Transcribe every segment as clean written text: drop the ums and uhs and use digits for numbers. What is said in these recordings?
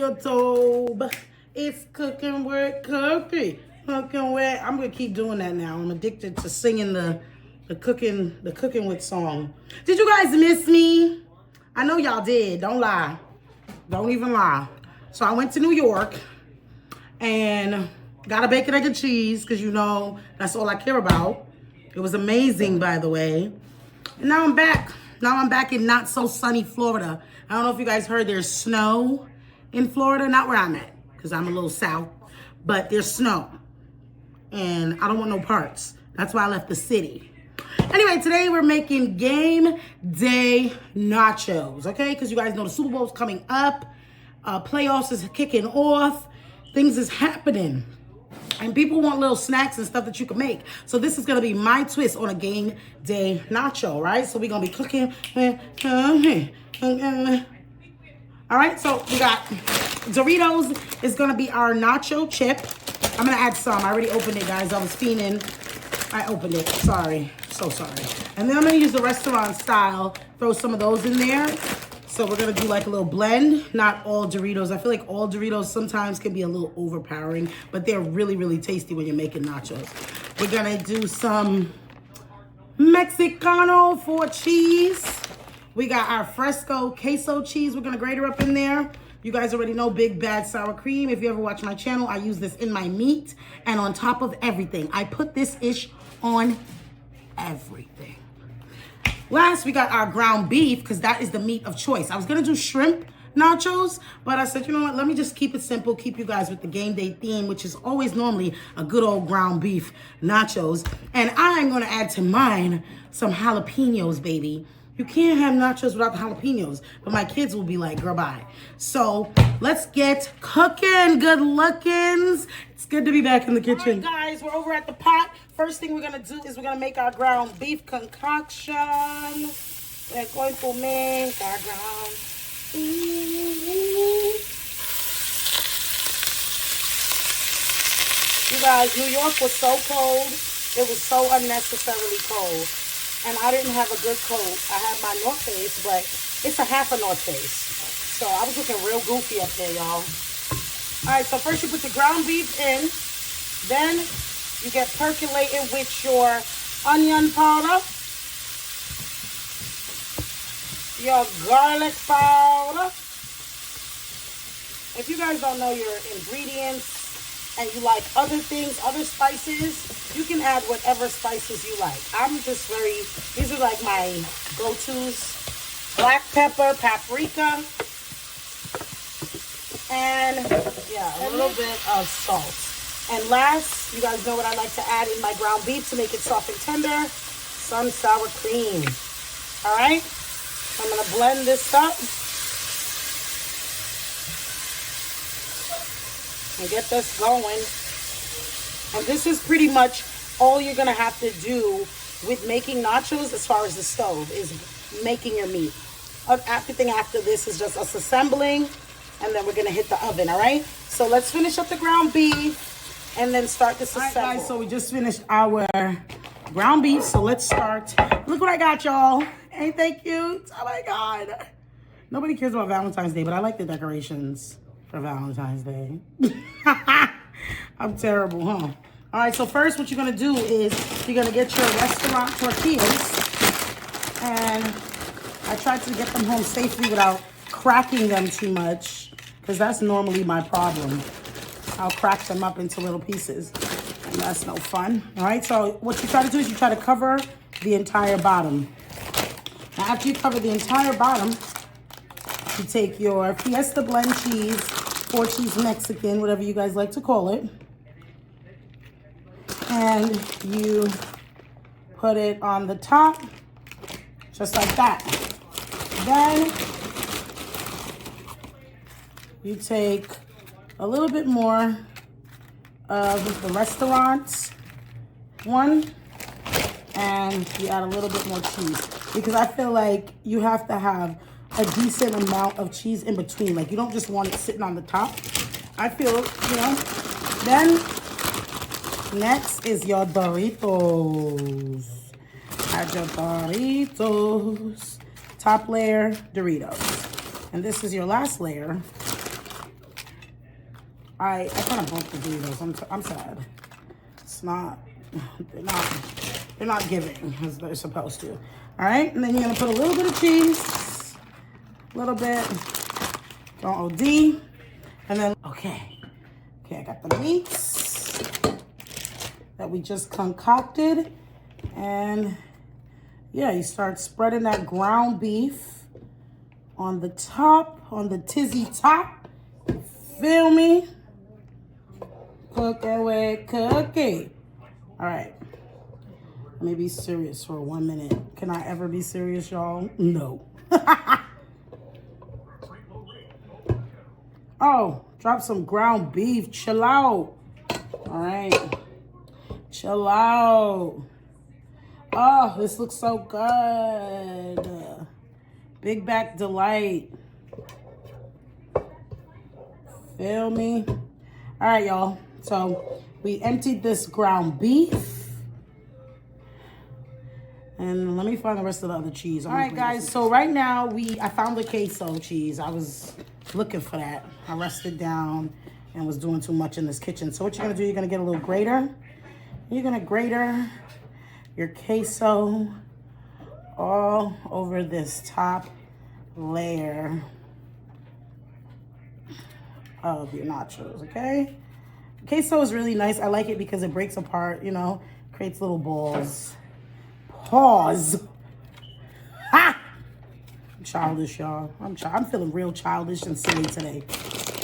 YouTube. It's cooking with cookie. Cooking with. I'm gonna keep doing that now. I'm addicted to singing the cooking with song. Did you guys miss me? I know y'all did. Don't lie. Don't even lie. So I went to New York and got a bacon, egg, and cheese because you know that's all I care about. It was amazing, by the way. And now I'm back. Now I'm back in not so sunny Florida. I don't know if you guys heard there's snow in Florida. Not where I'm at because I'm a little south, but there's snow. And I don't want no parts. That's why I left the city. Anyway, today we're making game day nachos, okay? Because you guys know the Super Bowl's coming up. Playoffs is kicking off. Things is happening. And people want little snacks and stuff that you can make. So this is going to be my twist on a game day nacho, right? So we're going to be cooking. All right, so we got Doritos is going to be our nacho chip. I'm going to add some. I already opened it, guys. I was fiending. I opened it. Sorry. So sorry. And then I'm going to use the restaurant style. Throw some of those in there. So we're going to do like a little blend, not all Doritos. I feel like all Doritos sometimes can be a little overpowering, but they're really, really tasty when you're making nachos. We're going to do some Mexicano for cheese. We got our fresco queso cheese. We're going to grate her up in there. You guys already know Big Bad Sour Cream. If you ever watch my channel, I use this in my meat and on top of everything. I put this ish on everything. Last, we got our ground beef because that is the meat of choice. I was going to do shrimp nachos, but I said, you know what? Let me just keep it simple, keep you guys with the game day theme, which is always normally a good old ground beef nachos. And I'm going to add to mine some jalapenos, baby. You can't have nachos without the jalapenos, but my kids will be like, girl, bye. So let's get cooking, good lookings. It's good to be back in the kitchen. All right, guys, we're over at the pot. First thing we're gonna do is we're gonna make our ground beef concoction. We're going to make our ground beef. You guys, New York was so cold. It was so unnecessarily cold. And I didn't have a good coat. I had my North Face, but it's a half a North Face. So I was looking real goofy up there, y'all. All right, so first you put your ground beef in. Then you get percolated with your onion powder, your garlic powder. If you guys don't know your ingredients and you like other things, other spices, you can add whatever spices you like. I'm just these are like my go-tos. Black pepper, paprika, and yeah, a little bit of salt. And last, you guys know what I like to add in my ground beef to make it soft and tender, some sour cream. All right, I'm gonna blend this up and get this going. And this is pretty much all you're gonna have to do with making nachos as far as the stove is making your meat. Everything after this is just us assembling, and then we're gonna hit the oven, all right? So let's finish up the ground beef and then start this assembly. All right, guys, so we just finished our ground beef, so let's start. Look what I got, y'all. Ain't they cute? Oh my God. Nobody cares about Valentine's Day, but I like the decorations for Valentine's Day. I'm terrible, huh? All right, so first what you're gonna do is you're gonna get your restaurant tortillas, and I tried to get them home safely without cracking them too much because that's normally my problem. I'll crack them up into little pieces and that's no fun. All right, so what you try to do is you try to cover the entire bottom. Now after you cover the entire bottom, you take your Fiesta blend cheese, 4 cheese Mexican, whatever you guys like to call it, and you put it on the top, just like that. Then you take a little bit more of the restaurant one, and you add a little bit more cheese, because I feel like you have to have a decent amount of cheese in between. Like, you don't just want it sitting on the top. I feel, you know. Then next is your Doritos. Add your Doritos. Top layer, Doritos. And this is your last layer. I kind of broke the Doritos. I'm sad. It's not. They're not giving as they're supposed to. All right, and then you're gonna put a little bit of cheese, a little bit. Don't OD, and then okay. I got the meats that we just concocted, and yeah, you start spreading that ground beef on the top, on the tizzy top. Feel me? Cook away, cookie. All right. Let me be serious for 1 minute. Can I ever be serious, y'all? No. Oh, drop some ground beef. Chill out. All right. Chill out. Oh, this looks so good. Big Back Delight. Feel me? All right, y'all. So we emptied this ground beef. And let me find the rest of the other cheese. All right, guys. So right now, I found the queso cheese. I was looking for that. I rested down and was doing too much in this kitchen. So what you're going to do, you're going to get a little grater. You're going to grater your queso all over this top layer of your nachos, okay? Queso is really nice. I like it because it breaks apart, you know, creates little balls. Pause. Ha! I'm childish, y'all. I'm feeling real childish and silly today.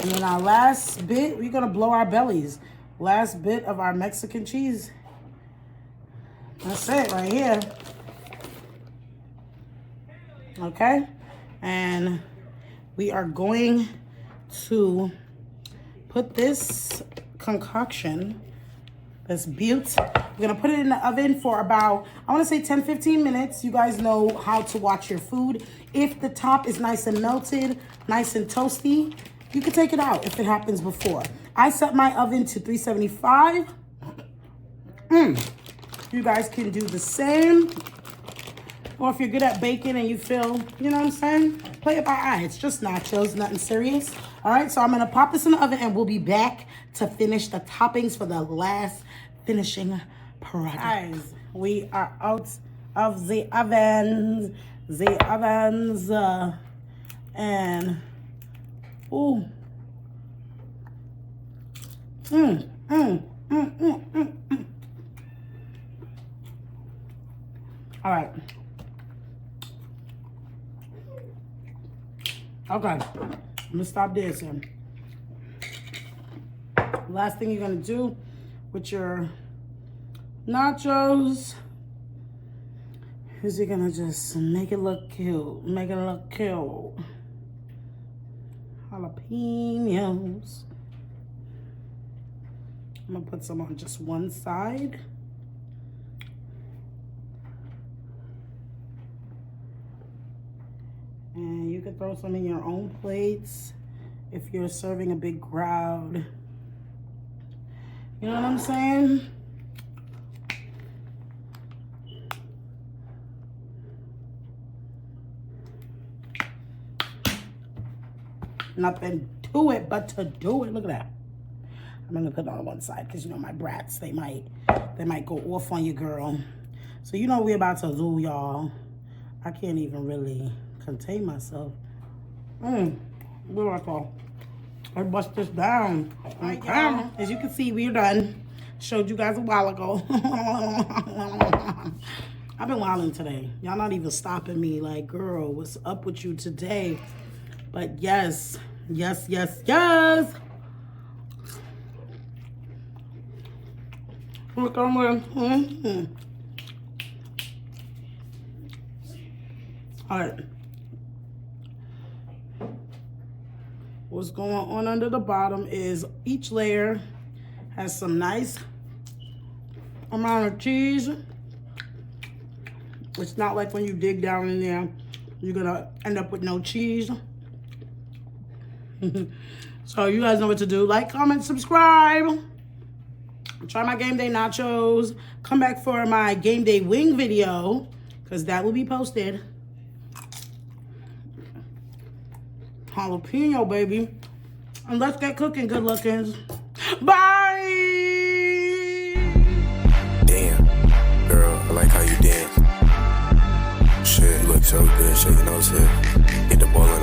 And then our last bit, we're gonna blow our bellies. Last bit of our Mexican cheese. That's it right here. Okay? And we are going to put this concoction, this butte, we're gonna put it in the oven for about, I wanna say 10-15 minutes. You guys know how to watch your food. If the top is nice and melted, nice and toasty, you can take it out if it happens before. I set my oven to 375. You guys can do the same. Or if you're good at baking and you feel, you know what I'm saying? Play it by eye. It's just nachos, nothing serious. All right, so I'm gonna pop this in the oven and we'll be back to finish the toppings for the last finishing product. Guys, we are out of the ovens. And, ooh. All right. Okay, I'm gonna stop this here. Last thing you're gonna do with your nachos is you're gonna just make it look cute. Make it look cute. Jalapenos. I'm gonna put some on just one side. And you can throw some in your own plates if you're serving a big crowd. You know what I'm saying? Nothing to it but to do it. Look at that. I'm gonna put it on one side because you know my brats, they might go off on you, girl. So you know what we're about to do, y'all. I can't even really contain myself. What do I call? I bust this down. Right, y'all. As you can see, we're done. Showed you guys a while ago. I've been wilding today. Y'all not even stopping me. Like, girl, what's up with you today? But yes, yes, yes, yes. Look on there. All right. What's going on under the bottom is each layer has some nice amount of cheese. It's not like when you dig down in there, you're gonna end up with no cheese. So you guys know what to do. Like, comment, subscribe. Try my game day nachos. Come back for my game day wing video, because that will be posted. Jalapeno, baby. And let's get cooking, good lookings. Bye. Damn, girl, I like how you dance. Shit, you look so good, shaking those hips. Get the ball